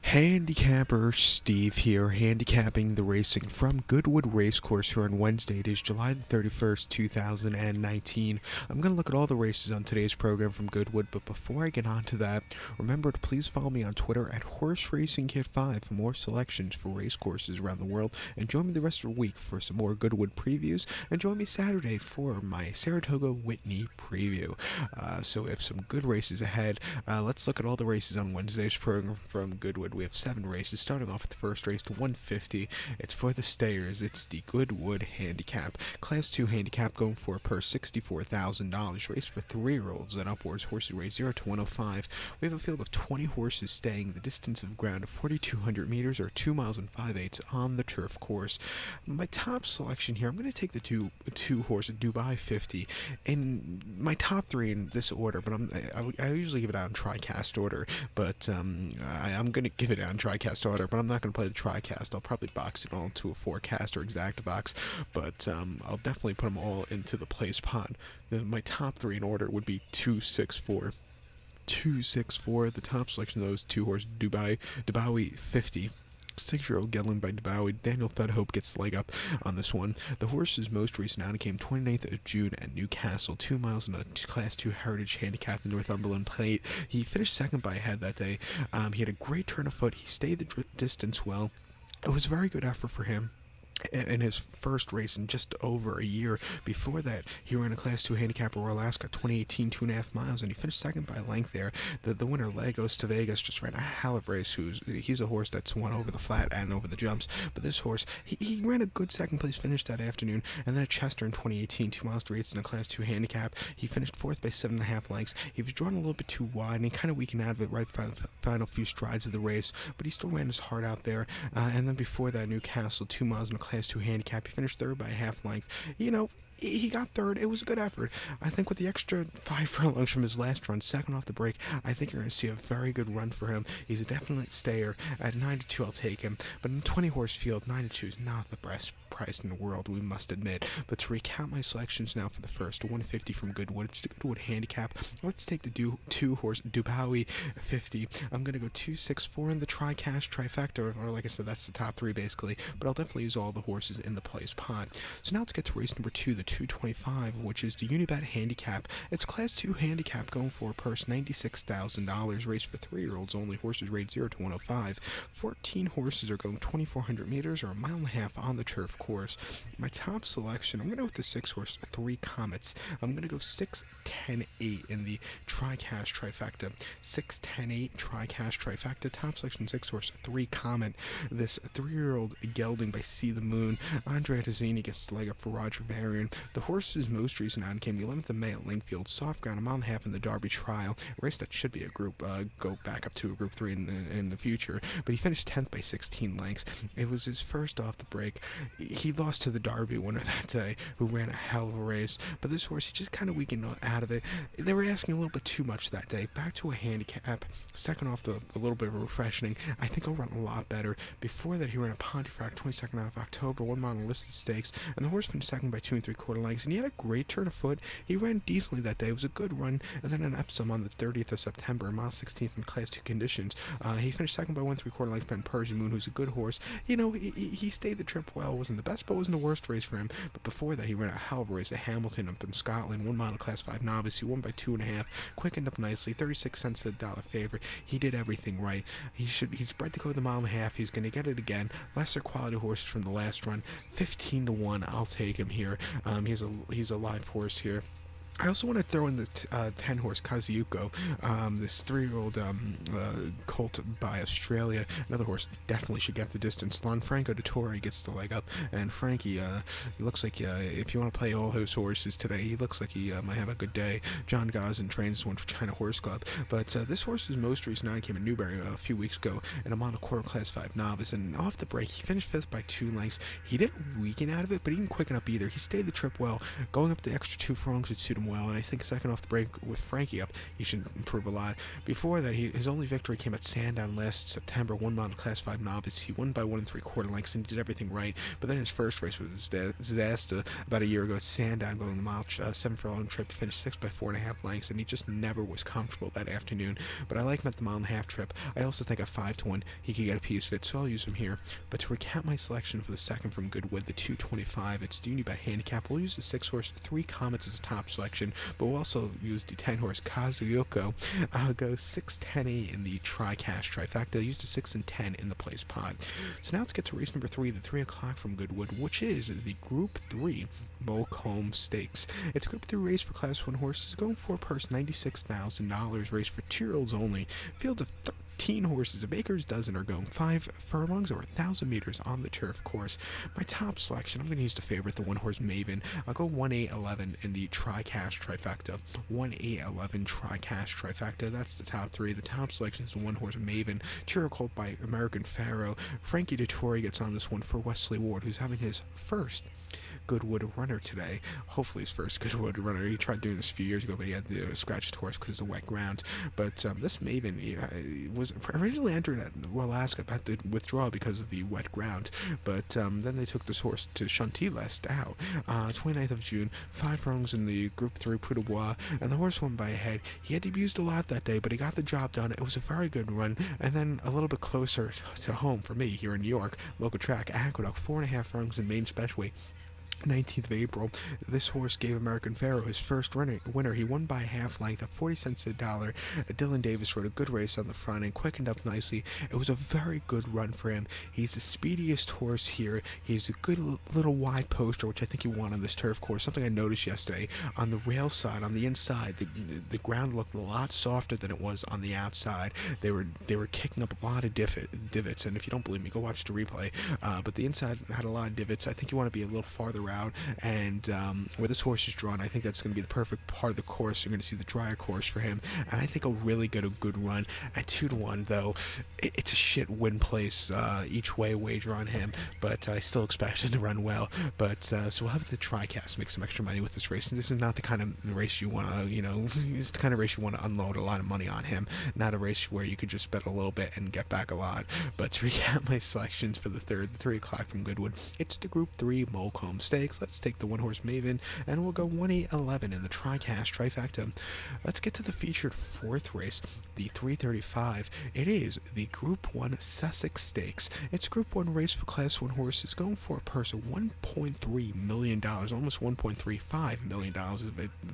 Handicapper Steve here, handicapping the racing from Goodwood Racecourse here on Wednesday. It is July the 31st, 2019. I'm going to look at all the races on today's program from Goodwood, but before I get on to that, remember to please follow me on Twitter at HorseRacingKid5 for more selections for racecourses around the world, and join me the rest of the week for some more Goodwood previews, and join me Saturday for my Saratoga Whitney preview. So we have some good races ahead. Let's look at all the races on Wednesday's program from Goodwood. We have 7 races, starting off with the first race to 150. It's for the stayers. It's the Goodwood Handicap. Class 2 handicap going for a purse $64,000. Race for 3-year-olds and upwards. Horses race 0 to 105. We have a field of 20 horses staying the distance of ground of 4,200 meters or 2 miles and 5/8 on the turf course. My top selection here, I'm going to take the two horse Dubai 50. And my top 3 in this order, but I usually give it out in TriCast order, but I'm going to give it out in TriCast order, but I'm not going to play the TriCast. I'll probably box it all into a 4-cast or exact box, but I'll definitely put them all into the place pot. My top 3 in order would be 264. 264, the top selection of those 2 horse Dubai 50. 6-year-old gelding by Dubai. Daniel Thudhope gets the leg up on this one. The horse's most recent outing came 29th of June at Newcastle, 2 miles in a Class 2 Heritage Handicap, the Northumberland Plate. He finished second by a head that day. He had a great turn of foot. He stayed the distance well. It was a very good effort for him in his first race in just over a year. Before that, he ran a Class 2 handicap over Alaska, 2018, 2.5 miles, and he finished second by a length there. The winner, Lagos to Vegas, just ran a hell of a race. He's a horse that's won over the flat and over the jumps, but this horse, he ran a good second place finish that afternoon. And then at Chester in 2018, 2 miles to race in a Class 2 handicap, he finished 4th by 7.5 lengths. He was drawn a little bit too wide, and he kind of weakened out of it right by the final few strides of the race, but he still ran his heart out there. And then before that, Newcastle, 2 miles in a Class 2 handicap, he finished 3rd by a half length. He got 3rd. It was a good effort. I think with the extra 5 furlongs from his last run, second off the break, I think you're going to see a very good run for him. He's a definite stayer. At 9 to 2, I'll take him. But in a 20-horse field, 9 to 2 is not the best price in the world, we must admit. But to recount my selections now for the first 150 from Goodwood, it's the Goodwood Handicap. Let's take the 2-horse Dubai 50. I'm going to go 264 in the TriCast trifecta, or like I said, that's the top 3 basically. But I'll definitely use all the horses in the place pot. So now let's get to race number 2, the 225, which is the Unibet Handicap. It's Class 2 handicap going for a purse $96,000. Race for 3-year-olds only. Horses rated 0 to 105. 14 horses are going 2,400 meters or 1.5 miles on the turf course. My top selection, I'm going to go with the 6-horse 3 Comets. I'm going to go 6, 10, 8 in the TriCast trifecta. 6, 10, 8 TriCast trifecta. Top selection 6-horse 3 Comet. This 3-year-old gelding by See the Moon. Andre Tazzini gets the leg up for Roger Varian. The horse's most recent outing came the 11th of May at Linkfield. Soft ground, 1.5 miles in the Derby Trial. A race that should be a group, go back up to a Group 3 in the future. But he finished 10th by 16 lengths. It was his first off the break. He lost to the Derby winner that day, who ran a hell of a race. But this horse, he just kind of weakened out of it. They were asking a little bit too much that day. Back to a handicap. Second off a little bit of a refreshing. I think he'll run a lot better. Before that, he ran a Pontefract 22nd of October, 1 mile listed stakes. And the horse finished second by 2 3/4 lengths. And he had a great turn of foot. He ran decently that day. It was a good run. And then in Epsom on the 30th of September, mile 16th in Class 2 conditions, he finished second by 1 3/4 lengths behind Persian Moon, who's a good horse. He stayed the trip well. Wasn't the best, but wasn't the worst race for him. But before that, he ran a hell of a race at Hamilton up in Scotland, 1 mile Class 5 novice. He won by 2.5, quickened up nicely, 36 cents to the dollar favorite. He did everything right. He's bred to go the 1.5 miles. He's going to get it again. Lesser quality horses from the last run, 15 to 1. I'll take him here. He's a live horse here. I also want to throw in the 10-horse Kazuko, this 3-year-old colt by Australia. Another horse definitely should get the distance. Lanfranco de Torre gets the leg up, and Frankie, he looks like, if you want to play all those horses today, he looks like he might have a good day. John Gosden trains this one for China Horse Club, but this horse's most recent outing came in Newbury a few weeks ago, and I'm on a quarter Class 5 novice, and off the break, he finished 5th by 2 lengths. He didn't weaken out of it, but he didn't quicken up either. He stayed the trip well, going up the extra 2 furlongs with suit him him well, and I think second off the break with Frankie up, he should improve a lot. Before that, his only victory came at Sandown last September, 1 mile in Class 5 Novice. He won by 1 3/4 lengths and did everything right, but then his first race was a disaster about a year ago at Sandown, going the mile 7 furlong trip. He finished 6 by 4.5 lengths, and he just never was comfortable that afternoon. But I like him at the mile and a half trip. I also think at 5-1 he could get a piece fit, so I'll use him here. But to recap my selection for the second from Goodwood, the 225, it's the Unibet Handicap. We'll use the 6 horse 3 Comets as a top selection, but we'll also use the 10 horse Kazuyoko. I'll go 6, 10, 8 in the tri-cash trifecta. I'll use the 6 and 10 in the place pot. So now let's get to race number 3, the 3 o'clock from Goodwood, which is the Group 3 Molecomb Stakes. It's a Group 3 race for Class 1 horses, going for a purse $96,000, race for 2-year-olds only. Field of 13 horses, a baker's dozen, are going 5 furlongs or 1,000 meters on the turf course. My top selection, I'm going to use the favorite, the 1 horse Maven. I'll go 1, 8, 11 in the tri-cash trifecta. 1, 8, 11 tri-cash trifecta. That's the top 3. The top selection is the 1 horse Maven, 2-year-old colt by American Pharaoh. Frankie Dettori gets on this one for Wesley Ward, who's having his first Goodwood runner today. Hopefully his first Goodwood runner. He tried doing this a few years ago, but he had to scratch his horse because of the wet ground. But this Maven was originally entered at Alaska, had to withdraw because of the wet ground. But then they took this horse to Chantilly out. 29th of June, 5 furlongs in the Group 3 Prix de Bois, and the horse won by a head. He had abused a lot that day, but he got the job done. It was a very good run. And then a little bit closer to home for me here in New York, local track, Aqueduct, 4.5 furlongs in Main Specialway. 19th of April, this horse gave American Pharaoh his first winner. He won by a half length at 40 cents a dollar. Dylan Davis rode a good race on the front and quickened up nicely. It was a very good run for him. He's the speediest horse here. He's a good little wide poster, which I think you want on this turf course. Something I noticed yesterday on the rail side, on the inside, the ground looked a lot softer than it was on the outside. They were kicking up a lot of divots, and if you don't believe me, go watch the replay. But the inside had a lot of divots. I think you want to be a little farther out, and where this horse is drawn, I think that's going to be the perfect part of the course. You're going to see the drier course for him, and I think he'll really get a good run. At 2-1, though, it's a shit win place each way wager on him, but I still expect him to run well. But so we'll have the TriCast make some extra money with this race, and this is not the kind of race you want to, it's the kind of race you want to unload a lot of money on him, not a race where you could just bet a little bit and get back a lot. But to recap my selections for the 3 o'clock from Goodwood, it's the Group 3 Molecomb Stakes. Let's take the 1 horse Maven, and we'll go 1, 8, 11 in the TriCast trifecta. Let's get to the featured 4th race, the 335. It is the Group 1 Sussex Stakes. It's a Group 1 race for Class 1 horses, going for a purse of $1.3 million, almost $1.35 million.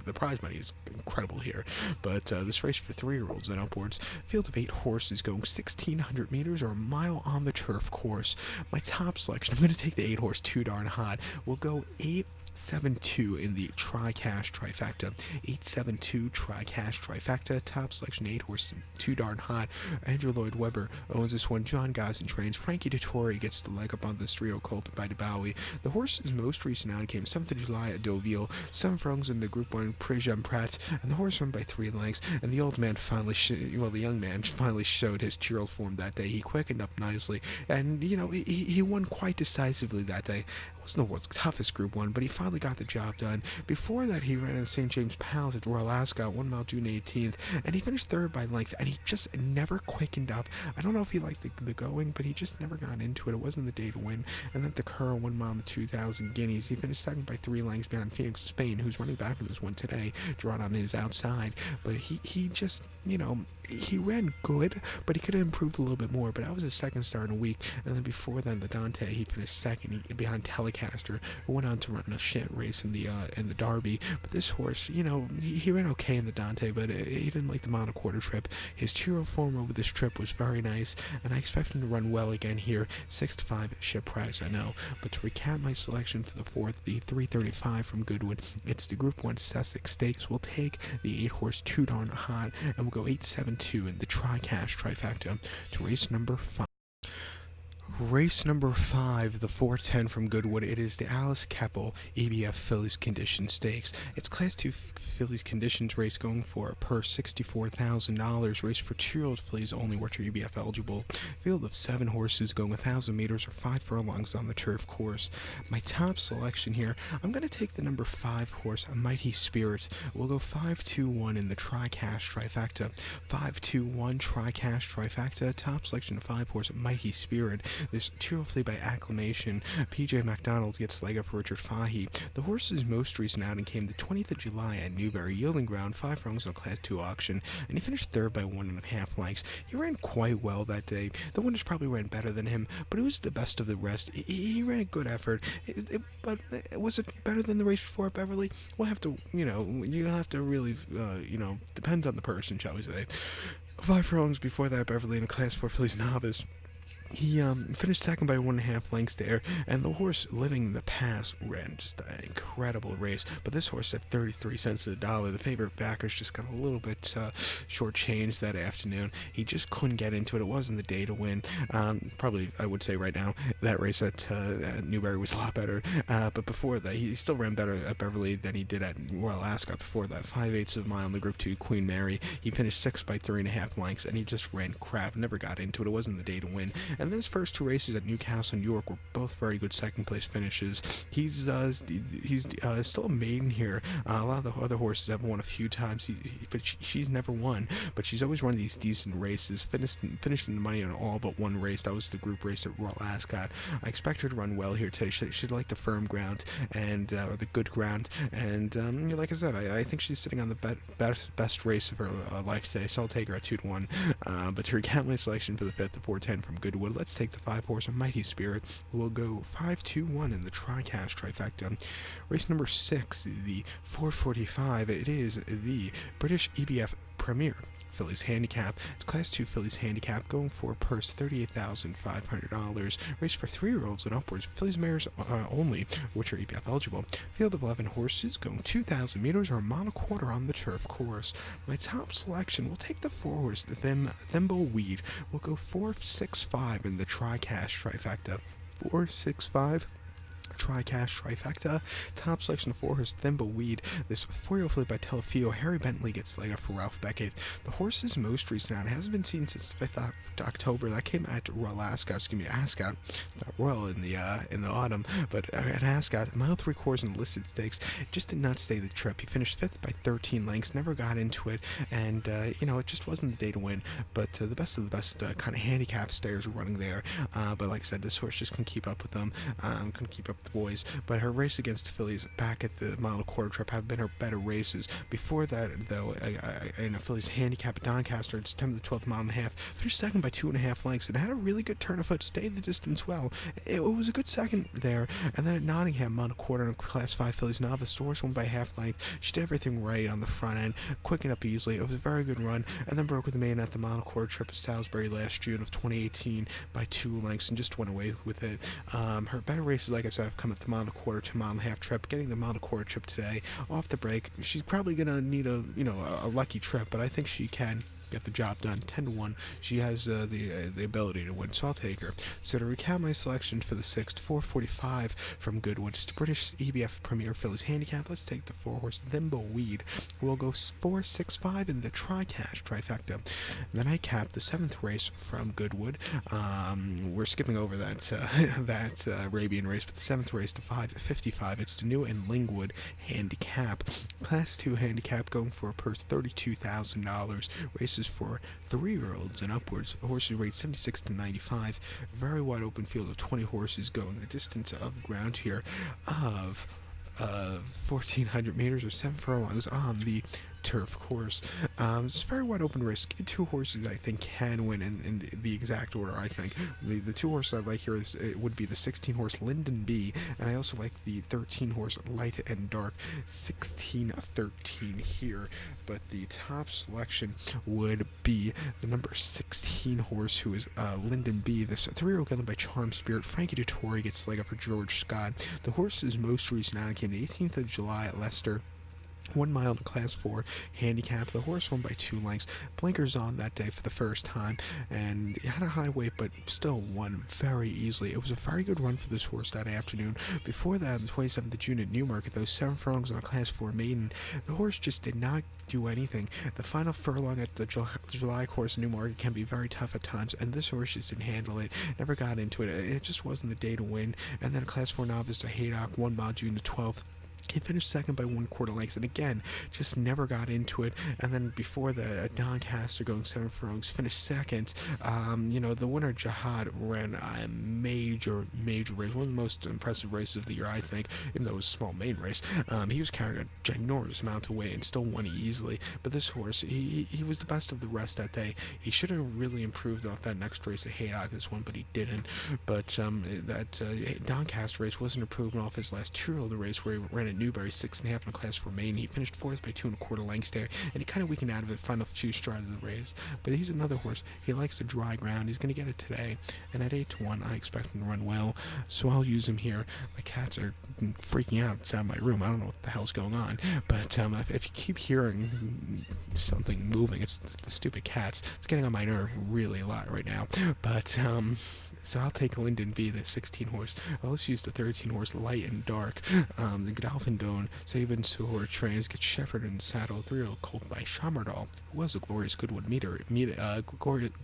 The prize money is incredible here. But this race for 3-year-olds and upwards, field of 8 horses going 1,600 meters or a mile on the turf course. My top selection, I'm going to take the 8 horse Too Darn Hot. We'll go 8-7-2 in the TriCash trifecta. 8-7-2 TriCash trifecta. Top selection 8 horse Too Darn Hot. Andrew Lloyd Webber owns this one. John Gosden trains. Frankie Dettori gets the leg up on this 3-year-old colt by DeBowie. The horse's most recent outing came 7th of July at Deauville. 7 furlongs in the Group 1 Prix Jean Prat, and the horse won by 3 lengths. And the old man finally, the young man finally showed his 2-year-old form that day. He quickened up nicely, and he won quite decisively that day. It wasn't the world's toughest Group 1, but he finally got the job done. Before that, he ran in St. James Palace at Royal Ascot, 1 mile June 18th, and he finished 3rd by length, and he just never quickened up. I don't know if he liked the going, but he just never got into it. It wasn't the day to win. And then the Curl, 1 mile in the 2,000 guineas. He finished 2nd by 3 lengths behind Phoenix of Spain, who's running back to this one today, drawn on his outside. But he just, he ran good, but he could have improved a little bit more. But that was his 2nd start in a week. And then before then, the Dante, he finished 2nd behind Telecaster, who went on to run a shit race in the Derby. But this horse, he ran okay in the Dante, but he didn't like the mile and a quarter trip. His 2-year-old form over this trip was very nice, and I expect him to run well again here. 6-5 ship price, I know. But to recap my selection for the 4th, the 335 from Goodwood, it's the Group 1 Sussex Stakes. We'll take the 8 horse Too Darn Hot, and we'll go 8-7-2 in the TriCash trifecta to race number 5. Race number 5, the 410 from Goodwood. It is the Alice Keppel EBF Fillies Condition Stakes. It's Class 2 Fillies Conditions race going for a purse $64,000. Race for 2-year-old fillies only, which are EBF eligible. Field of 7 horses going 1,000 meters or 5 furlongs on the turf course. My top selection here, I'm going to take the number 5 horse, Mighty Spirit. We'll go 5-2-1 in the tri-cash trifecta. 5-2-1 tri-cash trifecta. Top selection of 5 horse, Mighty Spirit. This 2-year-old filly by acclamation. PJ McDonald gets leg up for Richard Fahey. The horse's most recent outing came the 20th of July at Newbury, yielding ground 5 furlongs in a Class 2 auction, and he finished third by 1.5 lengths. He ran quite well that day. The winners probably ran better than him, but he was the best of the rest. He ran a good effort. But was it better than the race before at Beverly? We'll have to, you have to really, depends on the person, shall we say. 5 furlongs before that at Beverly in a Class 4 fillies novice. He finished second by 1.5 lengths there, and the horse Living the Pass ran just an incredible race. But this horse at 33 cents to the dollar, the favorite backers just got a little bit shortchanged that afternoon. He just couldn't get into it. It wasn't the day to win. Probably, I would say right now, that race at Newbury was a lot better. But before that, he still ran better at Beverly than he did at Royal Ascot before that. 5/8 of a mile in the Group 2 Queen Mary. He finished 6th by 3.5 lengths, and he just ran crap. Never got into it. It wasn't the day to win. And his first 2 races at Newcastle and York were both very good second-place finishes. He's still a maiden here. A lot of the other horses have won a few times, but she's never won. But she's always run these decent races. Finished in the money on all but one race. That was the group race at Royal Ascot. I expect her to run well here today. She'd like the firm ground and or the good ground. And like I said, I think she's sitting on the best race of her life today. So I'll take her at 2-1. But to recount my selection for the 5th, the 410 from Goodwood, let's take the 5 horse, a Mighty Spirit. We'll go 5-2-1 in the tri-cash trifecta. Race number 6, the 445. It is the British EBF Premier Fillies Handicap. It's Class 2 Fillies Handicap going for a purse $38,500. Race for 3-year-olds and upwards. Fillies mares only, which are EBF eligible. Field of 11 horses going 2,000 meters or a mile and a quarter on the turf course. My top selection will take the 4 horse, Thimbleweed. We'll go 4-6-5 in the tri-cash trifecta. 4-6-5. Tri-cash trifecta. Top selection of 4 horse Thimbleweed. This 4-year-old filly by Telefio. Harry Bentley gets leg up for Ralph Beckett. The horse's most recent out hasn't been seen since the 5th of October. That came at Royal Ascot. Ascot. Not Royal in the autumn, but at Ascot, mile 3/4 in the listed stakes. Just did not stay the trip. He finished 5th by 13 lengths. Never got into it, and it just wasn't the day to win. But the best of the best kind of handicap stayers were running there. But like I said, this horse just couldn't keep up with them. Couldn't keep up with the boys. But her race against the fillies back at the mile and a quarter trip have been her better races. Before that, though, in a fillies handicap at Doncaster in September the 12th, mile and a half, finished second by 2.5 lengths and had a really good turn of foot, stayed the distance well. It was a good second there. And then at Nottingham, mile and a quarter in Class 5 fillies novice, the horse won by half length. She did everything right on the front end, quickened up easily. It was a very good run, and then broke with the main at the mile and a quarter trip at Salisbury last June of 2018 by 2 lengths and just went away with it. Her better races, like I said, have come at the mile and a quarter to mile and a half trip. Getting the mile and a quarter trip today off the break. She's probably gonna need a lucky trip, but I think she can get the job done. 10-1. She has the ability to win, so I'll take her. So to recount my selection for the 6th, 445 from Goodwood, it's the British EBF Premier Fillies Handicap. Let's take the 4 horse Thimbleweed. We'll go 4-6-5 in the tri-cash trifecta. Then I cap the 7th race from Goodwood. We're skipping over that Arabian race, but the 7th race, the 5:55. It's the New and Lingwood Handicap. Class 2 handicap going for a purse $32,000. Races for 3-year-olds and upwards. Horses rate 76 to 95. Very wide open field of 20 horses going the distance of ground here of 1,400 meters or 7 furlongs on the turf course. It's a very wide open race. Give 2 horses I think can win in the exact order. I think the 2 horses I like here would be the 16 horse Linden B, and I also like the 13 horse Light and Dark. 16-13 here, but the top selection would be the number 16 horse, who is Linden B. This 3-year-old gelded by Charm Spirit. Frankie Dettori gets leg up for George Scott. The horse's most recent outing came the 18th of July at Leicester. 1 mile to Class 4 handicap. The horse won by 2 lengths. Blinkers on that day for the first time, and he had a high weight, but still won very easily. It was a very good run for this horse that afternoon. Before that, on the 27th of June at Newmarket, those 7 furlongs on a Class 4 maiden, the horse just did not do anything. The final furlong at the July course in Newmarket can be very tough at times, and this horse just didn't handle it, never got into it. It just wasn't the day to win. And then Class 4 novice, a Haydock, 1 mile, June the 12th. He finished second by 1/4 lengths, and again, just never got into it. And then before the Doncaster, going 7 furlongs, finished second. The winner, Jihad, ran a major race, one of the most impressive races of the year, I think, even though it was a small main race. He was carrying a ginormous amount of weight and still won easily. But this horse, he was the best of the rest that day. He should have really improved off that next race at Haydock, this one, but he didn't. But that Doncaster race was an improvement off his last 2-year-old race, where he ran at Newbury 6.5 in a Class 4 maiden. He finished 4th by 2 1/4 lengths there, and he kind of weakened out of it final few strides of the race. But he's another horse. He likes the dry ground. He's going to get it today, and at 8-1, I expect him to run well, so I'll use him here. My cats are freaking out outside my room. I don't know what the hell's going on, but if you keep hearing something moving, it's the stupid cats. It's getting on my nerve really a lot right now, but so I'll take Linden B, the 16 horse. I'll also use the 13 horse, Light and Dark. The Godolphin Doan, Sabin Suhor trains, get shepherded and saddled 3-year-old colt by Shamardal, who was a glorious Goodwood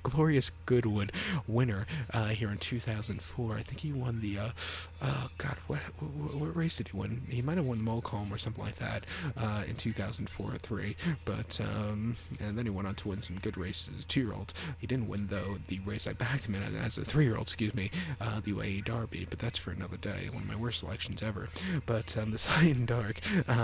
glorious Goodwood winner here in 2004. I think he won the what race did he win? He might have won Molecomb or something like that in 2004 or 3. But and then he went on to win some good races as a 2-year-old. He didn't win though the race I backed him in as a 3-year-old. The UAE Derby, but that's for another day. One of my worst selections ever. But the Light and Dark,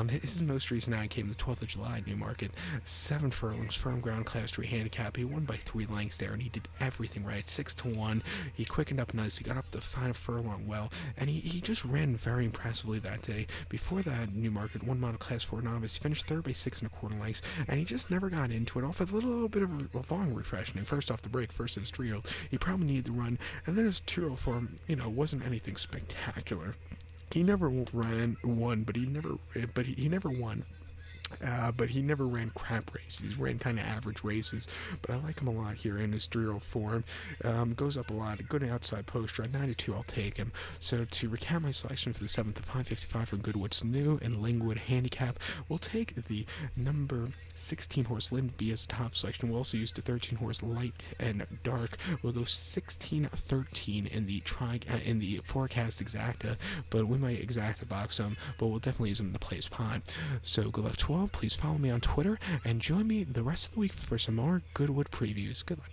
his most recent out came the 12th of July at Newmarket. 7 furlongs, firm ground, Class 3 handicap. He won by 3 lengths there, and he did everything right. 6-1. He quickened up nice. He got up the final furlong well, and he just ran very impressively that day. Before that, Newmarket, 1 mile Class 4 novice, finished 3rd by 6 1/4 lengths, and he just never got into it. Off a little bit of a long refreshing. First off the break, first as 3-year-old, he probably needed the run, and then his 2-year-old form, wasn't anything spectacular. He never won, but he never won. But he never ran crap races. He ran kind of average races, but I like him a lot here in his 3-year-old form. Goes up a lot. A good outside poster. At 92, I'll take him. So to recap my selection for the 7th of 555 from Goodwood's New and Lingwood Handicap, we'll take the number 16 horse Linden B as a top selection. We'll also use the 13 horse Light and Dark. We'll go 16-13 in the forecast exacta, but we might exacta box them, but we'll definitely use them in the place pod. So good luck to all. Please follow me on Twitter and join me the rest of the week for some more Goodwood previews. Good luck.